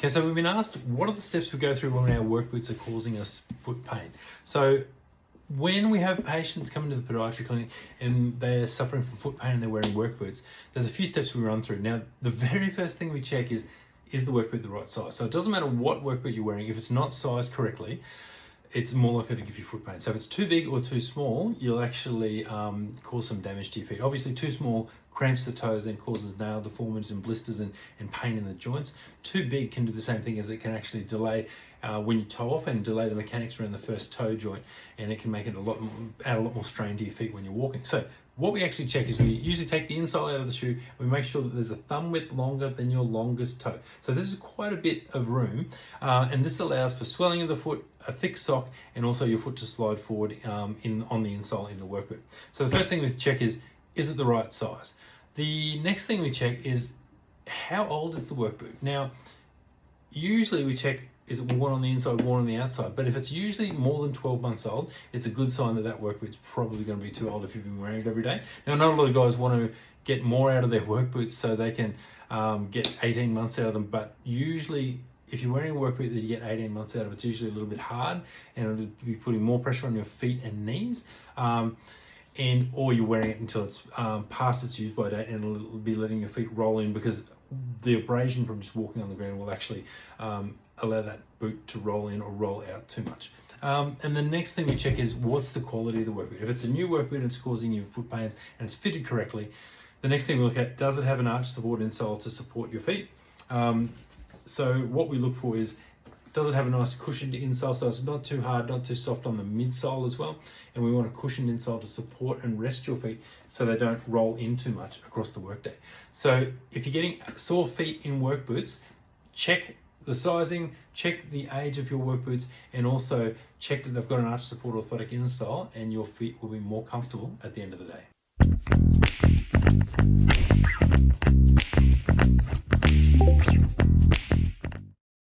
Okay, so we've been asked, what are the steps we go through when our work boots are causing us foot pain? So when we have patients come into the podiatry clinic and they're suffering from foot pain and they're wearing work boots, there's a few steps we run through. Now, the very first thing we check is the work boot the right size? So it doesn't matter what work boot you're wearing, if it's not sized correctly, it's more likely to give you foot pain. So if it's too big or too small, you'll actually cause some damage to your feet. Obviously, too small cramps the toes and causes nail deformities and blisters and pain in the joints. Too big can do the same thing, as it can actually delay when you toe off and delay the mechanics around the first toe joint, and it can make it add a lot more strain to your feet when you're walking. So what we actually check is we usually take the insole out of the shoe. We make sure that there's a thumb width longer than your longest toe. So this is quite a bit of room, and this allows for swelling of the foot, a thick sock, and also your foot to slide forward on the insole in the work boot. So the first thing we check is it the right size? The next thing we check is, how old is the work boot? Now, usually we check, is it worn on the inside, worn on the outside? But if it's usually more than 12 months old, it's a good sign that work boot's probably going to be too old if you've been wearing it every day. Now, not a lot of guys want to get more out of their work boots so they can get 18 months out of them, but usually if you're wearing a work boot that you get 18 months out of, it's usually a little bit hard, and it'll be putting more pressure on your feet and knees. Or you're wearing it until it's past its use by date, and it'll be letting your feet roll in, because the abrasion from just walking on the ground will actually allow that boot to roll in or roll out too much. And the next thing we check is, what's the quality of the work boot? If it's a new work boot and it's causing you foot pains and it's fitted correctly, the next thing we look at, does it have an arch support insole to support your feet? So what we look for is, does it have a nice cushioned insole, so it's not too hard, not too soft on the midsole as well? And we want a cushioned insole to support and rest your feet so they don't roll in too much across the workday. So if you're getting sore feet in work boots, check the sizing, check the age of your work boots, and also check that they've got an arch support orthotic insole, and your feet will be more comfortable at the end of the day.